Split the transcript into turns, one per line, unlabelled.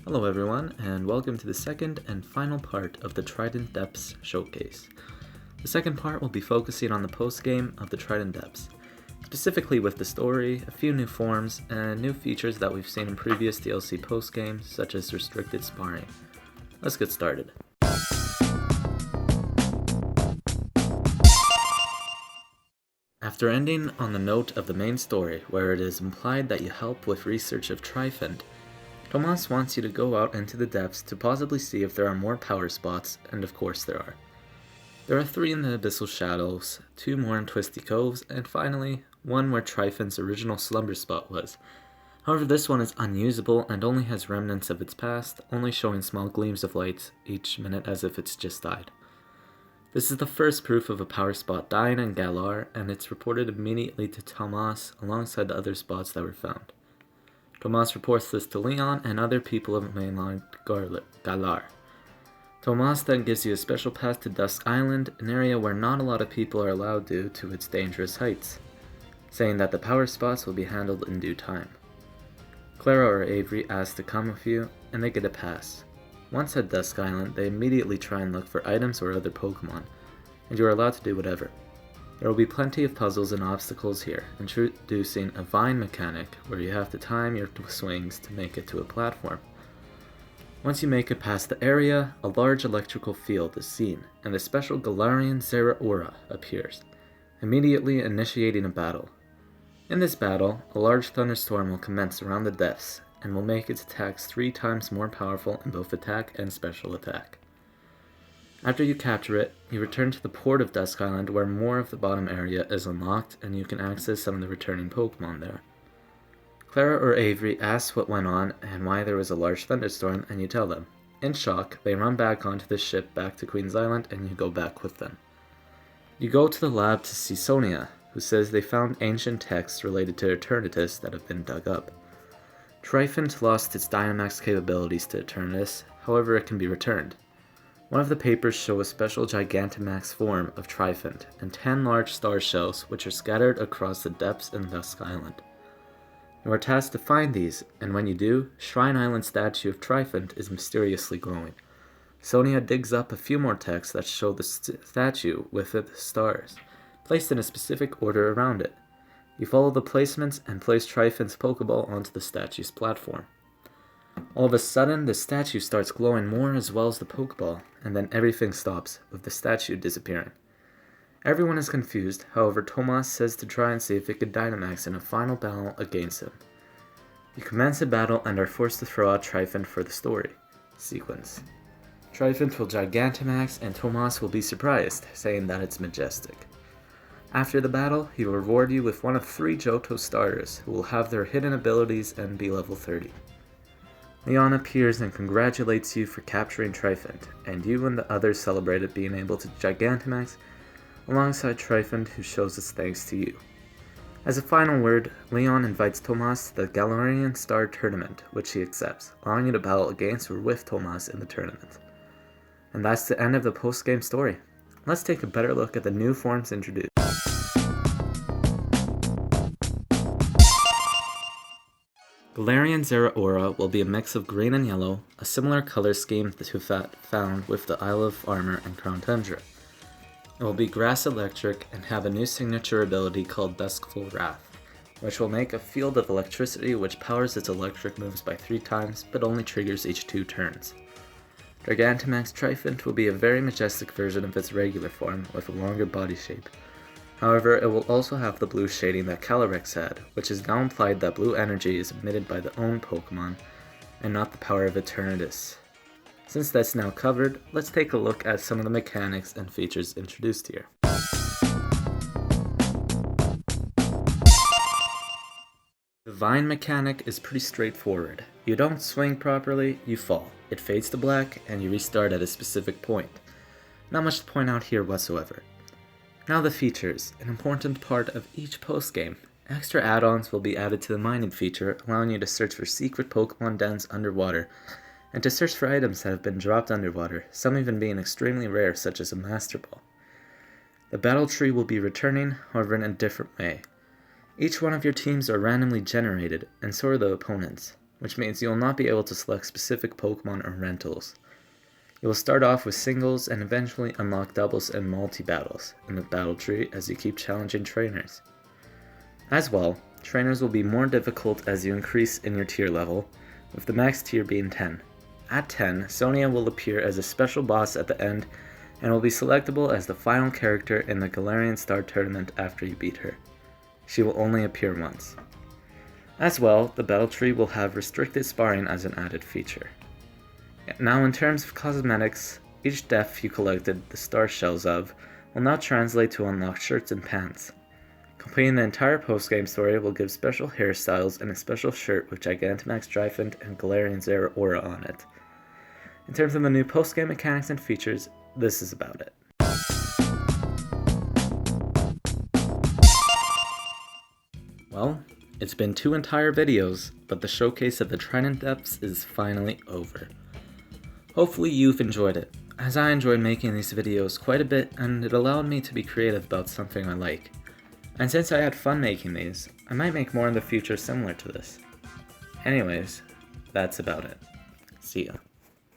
Hello everyone, and welcome to the second and final part of the Trident Depths showcase. The second part will be focusing on the post-game of the Trident Depths, specifically with the story, a few new forms, and new features that we've seen in previous DLC post-games, such as restricted sparring. Let's get started. After ending on the note of the main story, where it is implied that you help with research of Trident, Tomas wants you to go out into the depths to possibly see if there are more power spots, and of course there are. There are 3 in the Abyssal Shadows, 2 more in Twisty Coves, and finally, 1 where Trident's original slumber spot was. However, this one is unusable and only has remnants of its past, only showing small gleams of light each minute as if it's just died. This is the first proof of a power spot dying in Galar, and it's reported immediately to Tomas alongside the other spots that were found. Tomas reports this to Leon and other people of mainland Galar. Tomas then gives you a special pass to Dusk Island, an area where not a lot of people are allowed due to its dangerous heights, saying that the power spots will be handled in due time. Clara or Avery asks to come with you, and they get a pass. Once at Dusk Island, they immediately try and look for items or other Pokemon, and you are allowed to do whatever. There will be plenty of puzzles and obstacles here, introducing a vine mechanic where you have to time your swings to make it to a platform. Once you make it past the area, a large electrical field is seen, and the special Galarian Zeraora appears, immediately initiating a battle. In this battle, a large thunderstorm will commence around the depths, and will make its attacks 3 times more powerful in both attack and special attack. After you capture it, you return to the port of Dusk Island where more of the bottom area is unlocked and you can access some of the returning Pokemon there. Clara or Avery asks what went on and why there was a large thunderstorm, and you tell them. In shock, they run back onto the ship back to Queen's Island and you go back with them. You go to the lab to see Sonia, who says they found ancient texts related to Eternatus that have been dug up. Trident lost its Dynamax capabilities to Eternatus, however it can be returned. One of the papers show a special Gigantamax form of Trident and 10 large star shells which are scattered across the depths in Dusk Island. You are tasked to find these, and when you do, Shrine Island's statue of Trident is mysteriously glowing. Sonia digs up a few more texts that show the statue with the stars, placed in a specific order around it. You follow the placements and place Trident's Pokeball onto the statue's platform. All of a sudden, the statue starts glowing more as well as the Pokeball, and then everything stops, with the statue disappearing. Everyone is confused, however Tomas says to try and see if it could Dynamax in a final battle against him. You commence a battle and are forced to throw out Trident for the story sequence. Trident will Gigantamax and Tomas will be surprised, saying that it's majestic. After the battle, he will reward you with one of 3 Johto starters, who will have their hidden abilities and be level 30. Leon appears and congratulates you for capturing Trident, and you and the others celebrate it being able to Gigantamax, alongside Trident, who shows its thanks to you. As a final word, Leon invites Tomas to the Galarian Star Tournament, which he accepts, allowing you to battle against or with Tomas in the tournament. And that's the end of the post-game story. Let's take a better look at the new forms introduced. Galarian Zeraora will be a mix of green and yellow, a similar color scheme to that found with the Isle of Armor and Crown Tundra. It will be grass electric and have a new signature ability called Duskful Wrath, which will make a field of electricity which powers its electric moves by 3 times but only triggers each 2 turns. Gigantamax Trident will be a very majestic version of its regular form with a longer body shape. However, it will also have the blue shading that Calyrex had, which is now implied that blue energy is emitted by the own Pokemon, and not the power of Eternatus. Since that's now covered, let's take a look at some of the mechanics and features introduced here. The vine mechanic is pretty straightforward. You don't swing properly, you fall. It fades to black, and you restart at a specific point. Not much to point out here whatsoever. Now the features, an important part of each post-game. Extra add-ons will be added to the mining feature, allowing you to search for secret Pokemon dens underwater, and to search for items that have been dropped underwater, some even being extremely rare such as a Master Ball. The battle tree will be returning, however in a different way. Each one of your teams are randomly generated, and so are the opponents. which means you will not be able to select specific Pokemon or rentals. You will start off with singles and eventually unlock doubles and multi-battles in the battle tree as you keep challenging trainers. As well, trainers will be more difficult as you increase in your tier level, with the max tier being 10. At 10, Sonia will appear as a special boss at the end and will be selectable as the final character in the Galarian Star Tournament after you beat her. She will only appear once. As well, the battle tree will have restricted sparring as an added feature. Now in terms of cosmetics, each def you collected the star shells of will now translate to unlock shirts and pants. Completing the entire post-game story will give special hairstyles and a special shirt with Gigantamax Trident and Galarian Zera aura on it. In terms of the new post-game mechanics and features, this is about it. Well, it's been 2 entire videos, but the showcase of the Trident Depths is finally over. Hopefully you've enjoyed it, as I enjoyed making these videos quite a bit and it allowed me to be creative about something I like. And since I had fun making these, I might make more in the future similar to this. Anyways, that's about it. See ya.